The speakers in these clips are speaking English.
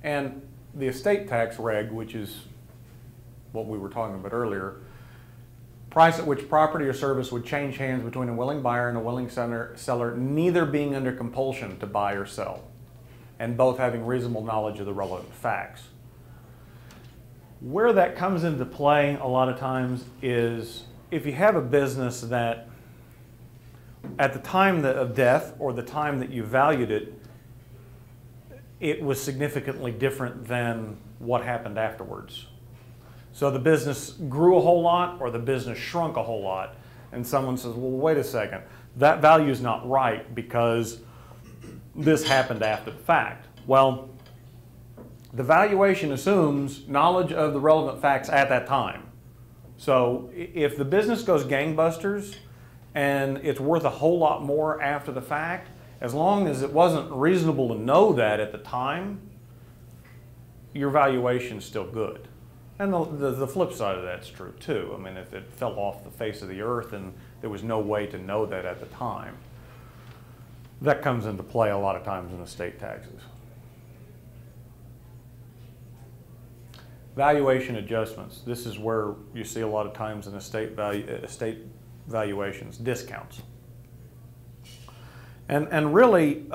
And the estate tax reg, which is what we were talking about earlier, price at which property or service would change hands between a willing buyer and a willing seller, neither being under compulsion to buy or sell, and both having reasonable knowledge of the relevant facts. Where that comes into play a lot of times is if you have a business that at the time of death or the time that you valued it, it was significantly different than what happened afterwards. So the business grew a whole lot or the business shrunk a whole lot, and someone says, well, wait a second, that value is not right because this happened after the fact. Well, the valuation assumes knowledge of the relevant facts at that time. So if the business goes gangbusters and it's worth a whole lot more after the fact, as long as it wasn't reasonable to know that at the time, your valuation is still good. And the flip side of that's true too. I mean, if it fell off the face of the earth and there was no way to know that at the time, that comes into play a lot of times in estate taxes. Valuation adjustments. This is where you see a lot of times in estate valuations, discounts. And really,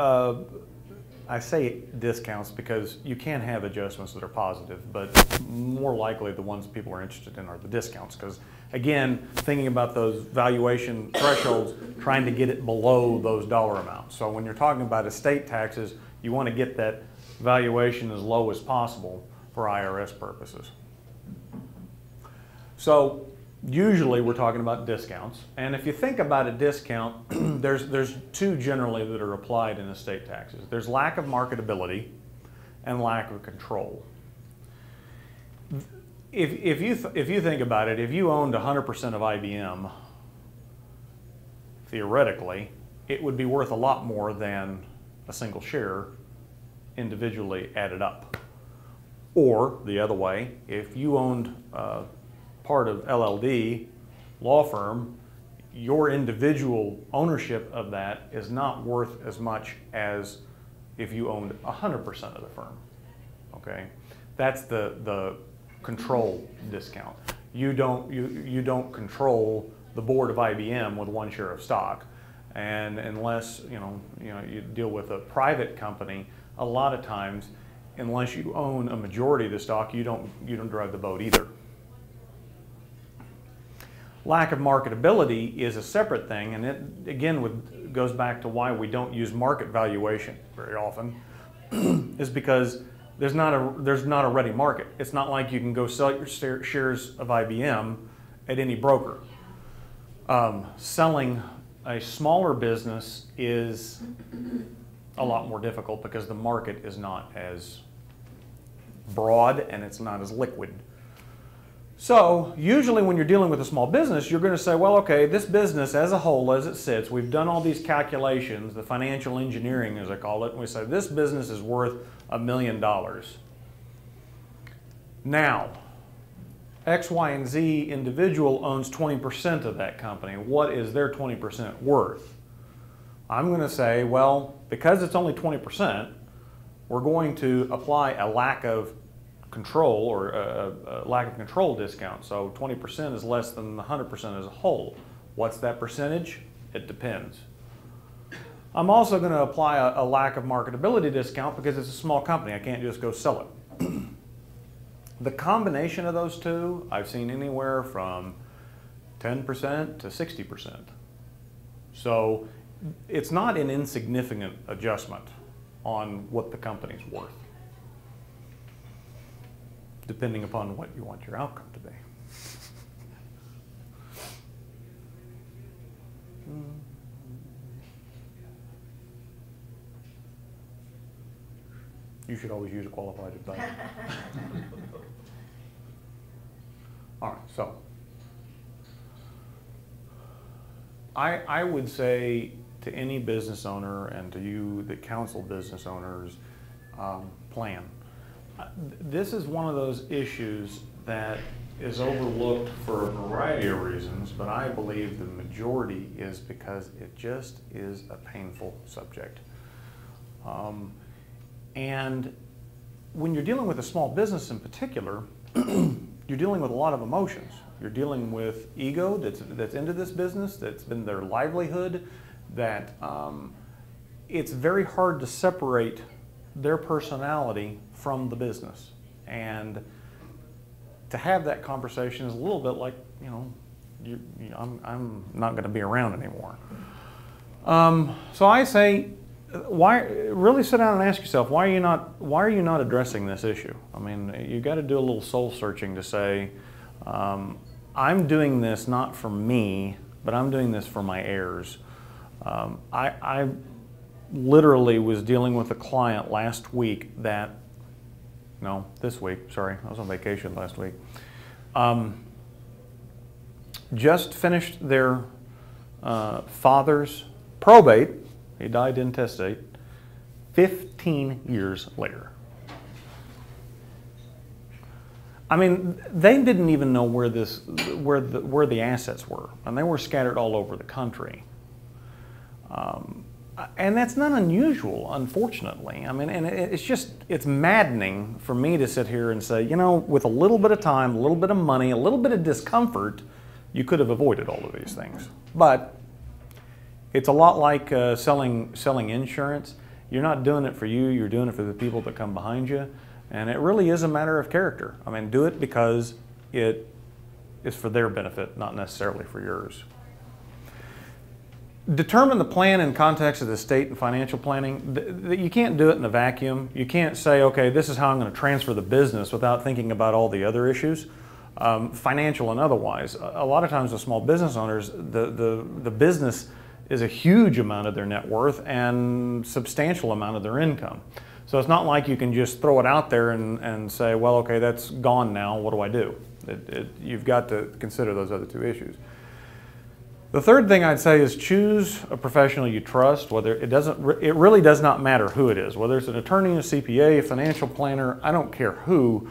I say discounts because you can have adjustments that are positive, but more likely the ones people are interested in are the discounts. Because again, thinking about those valuation thresholds, trying to get it below those dollar amounts. So when you're talking about estate taxes, you want to get that valuation as low as possible for IRS purposes. So usually we're talking about discounts, and if you think about a discount, there's two generally that are applied in estate taxes. There's lack of marketability and lack of control. If you think about it, if you owned 100% of IBM, theoretically, it would be worth a lot more than a single share individually added up. Or the other way, if you owned part of LLD, law firm, your individual ownership of that is not worth as much as if you owned 100% of the firm, okay? That's the control discount. You don't control the board of IBM with one share of stock, and unless you deal with a private company, a lot of times, unless you own a majority of the stock, you don't drive the boat either. Lack of marketability is a separate thing, and it again goes back to why we don't use market valuation very often, is because there's not a ready market. It's not like you can go sell your shares of IBM at any broker. Selling a smaller business is a lot more difficult because the market is not as broad and it's not as liquid. So usually when you're dealing with a small business, you're going to say, well, okay, this business as a whole, as it sits, we've done all these calculations, the financial engineering as I call it, and we say this business is worth $1 million. Now, X, Y, and Z individual owns 20% of that company. What is their 20% worth? I'm going to say, well, because it's only 20%, we're going to apply a lack of control or a lack of control discount. So 20% is less than 100% as a whole. What's that percentage? It depends. I'm also going to apply a lack of marketability discount because it's a small company. I can't just go sell it. The combination of those two, I've seen anywhere from 10% to 60%. So it's not an insignificant adjustment on what the company's worth, depending upon what you want your outcome to be. You should always use a qualified advisor. All right, so I would say to any business owner and to you that counsel business owners, plan. This is one of those issues that is overlooked for a variety of reasons, but I believe the majority is because it just is a painful subject. And when you're dealing with a small business in particular, you're dealing with a lot of emotions. You're dealing with ego that's into this business, that's been their livelihood, that it's very hard to separate their personality from the business. And to have that conversation is a little bit like, you know, I'm not going to be around anymore. So I say, really sit down and ask yourself, why are you not addressing this issue? I mean, you got to do a little soul searching to say, I'm doing this not for me, but I'm doing this for my heirs. I literally was dealing with a client last week that, no, this week, sorry, I was on vacation last week. Just finished their father's probate. He died intestate 15 years later. I mean, they didn't even know where the assets were, and they were scattered all over the country. And that's not unusual, unfortunately. I mean, and it's maddening for me to sit here and say, you know, with a little bit of time, a little bit of money, a little bit of discomfort, you could have avoided all of these things. But it's a lot like selling insurance. You're not doing it for you, you're doing it for the people that come behind you. And it really is a matter of character. I mean, do it because it is for their benefit, not necessarily for yours. Determine the plan in context of the estate and financial planning. You can't do it in a vacuum. You can't say, okay, this is how I'm going to transfer the business without thinking about all the other issues, financial and otherwise. A lot of times with small business owners, the business is a huge amount of their net worth and substantial amount of their income. So it's not like you can just throw it out there and say, well, okay, that's gone now, what do I do? You've got to consider those other two issues. The third thing I'd say is choose a professional you trust. It really does not matter who it is, whether it's an attorney, a CPA, a financial planner, I don't care who,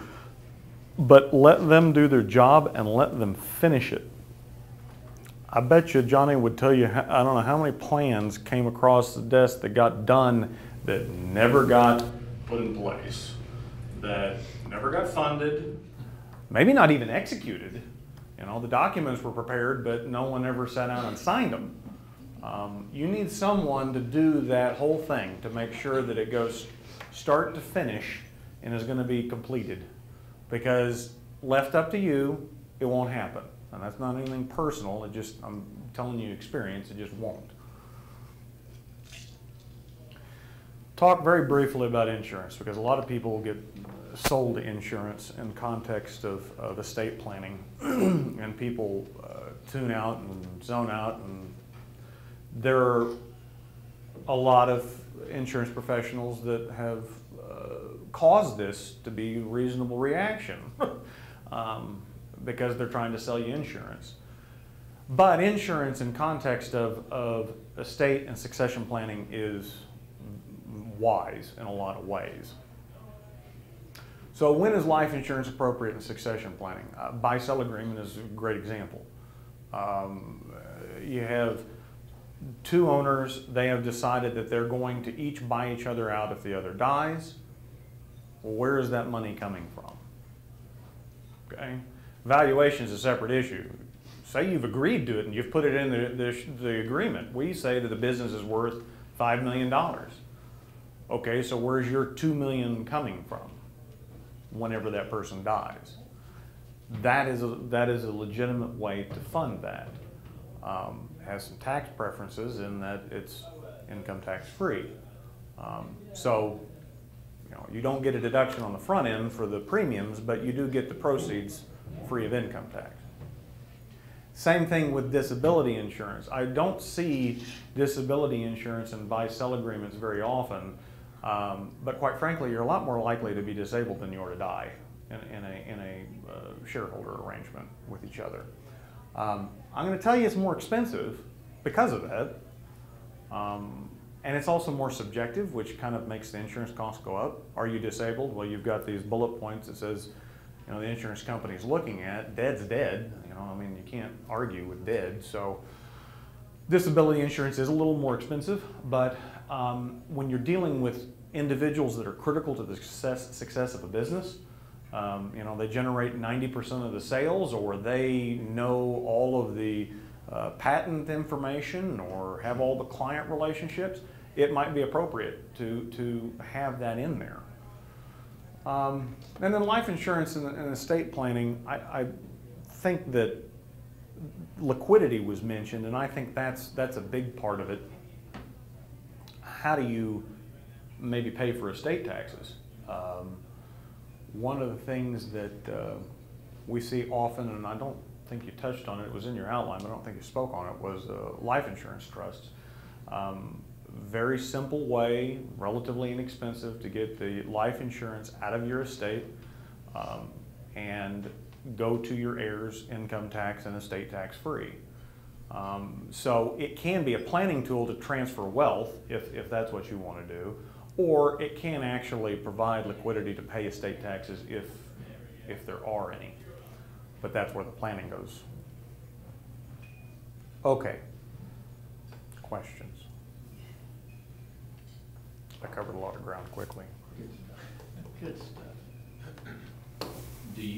but let them do their job and let them finish it. I bet you Johnny would tell you, I don't know how many plans came across the desk that got done that never got put in place, that never got funded, maybe not even executed. You know, the documents were prepared, but no one ever sat down and signed them. You need someone to do that whole thing to make sure that it goes start to finish and is going to be completed. Because left up to you, it won't happen. And that's not anything personal, I'm telling you experience, it just won't. Talk very briefly about insurance, because a lot of people get sold insurance in context of estate planning, and people tune out and zone out, and there are a lot of insurance professionals that have caused this to be a reasonable reaction because they're trying to sell you insurance. But insurance in context of estate and succession planning is wise in a lot of ways. So when is life insurance appropriate in succession planning? Buy-sell agreement is a great example. You have two owners, they have decided that they're going to each buy each other out if the other dies. Well, where is that money coming from? Okay. Valuation is a separate issue. Say you've agreed to it and you've put it in the agreement. We say that the business is worth $5 million. Okay, so where's your $2 million coming from whenever that person dies? That is a legitimate way to fund that. Has some tax preferences in that it's income tax free. So you don't get a deduction on the front end for the premiums, but you do get the proceeds free of income tax. Same thing with disability insurance. I don't see disability insurance in buy-sell agreements very often, but quite frankly, you're a lot more likely to be disabled than you are to die in a shareholder arrangement with each other. I'm going to tell you it's more expensive because of that, and it's also more subjective, which kind of makes the insurance costs go up. Are you disabled? Well, you've got these bullet points that says, the insurance company's looking at, dead's dead. I mean, you can't argue with dead. So disability insurance is a little more expensive, but when you're dealing with individuals that are critical to the success of a business. You know, they generate 90% of the sales, or they know all of the patent information, or have all the client relationships. It might be appropriate to have that in there. And then life insurance and estate planning, I think that liquidity was mentioned, and I think that's a big part of it. How do you maybe pay for estate taxes? One of the things that we see often, and I don't think you touched on it, it was in your outline, but I don't think you spoke on it, was life insurance trusts. Very simple way, relatively inexpensive, to get the life insurance out of your estate and go to your heirs, income tax and estate tax free. So it can be a planning tool to transfer wealth if that's what you want to do, or it can actually provide liquidity to pay estate taxes if there are any. But that's where the planning goes. Okay. Questions? I covered a lot of ground quickly. Good stuff.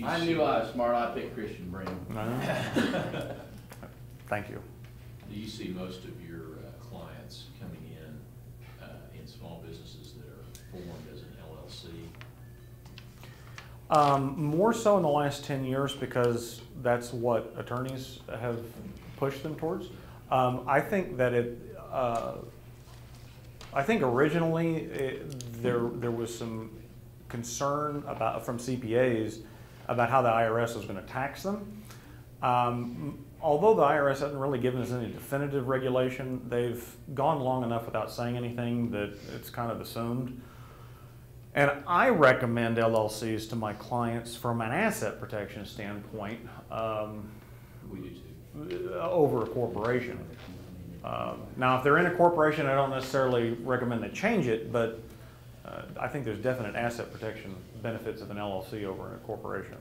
I knew I was smart. I picked Christian Brim. Thank you. Do you see most of your clients coming in small businesses that are formed as an LLC? More so in the last 10 years, because that's what attorneys have pushed them towards. I think that I think originally there was some concern from CPAs about how the IRS was going to tax them. Although the IRS hasn't really given us any definitive regulation, they've gone long enough without saying anything that it's kind of assumed. And I recommend LLCs to my clients from an asset protection standpoint. We do too. Over a corporation. Now, if they're in a corporation, I don't necessarily recommend they change it, but I think there's definite asset protection benefits of an LLC over a corporation.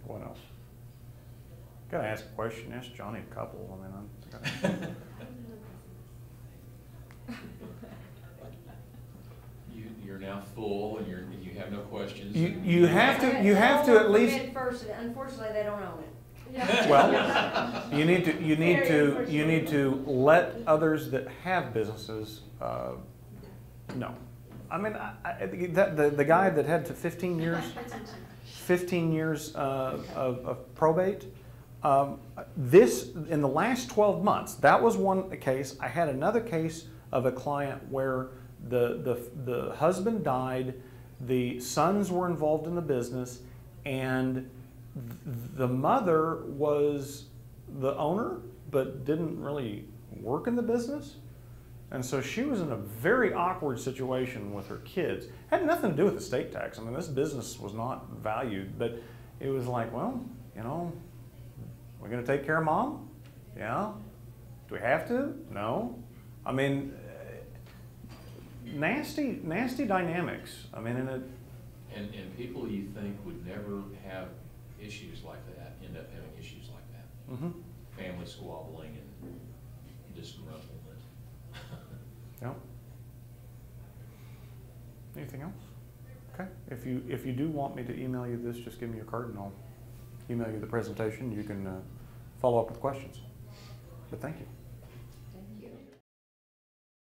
What else? Gotta ask a question. Ask Johnny a couple. I mean, You're now full, and you have no questions. You have to at least. Unfortunately, they don't own it. Well, you need to let others that have businesses know. I mean, the guy that had 15 years of probate. This in the last 12 months. That was one case. I had another case of a client where the husband died, the sons were involved in the business, and the mother was the owner but didn't really work in the business. And so she was in a very awkward situation with her kids. Had nothing to do with estate tax. I mean, this business was not valued, but it was like, well, you know, we're going to take care of mom? Yeah. Do we have to? No. I mean, nasty dynamics. I mean, and people you think would never have issues like that end up having issues like that. Mm-hmm. Family squabbling and disgruntlement. Yeah. Anything else? Okay. If you do want me to email you this, just give me your card and I'll email you the presentation. You can follow up with questions. But thank you.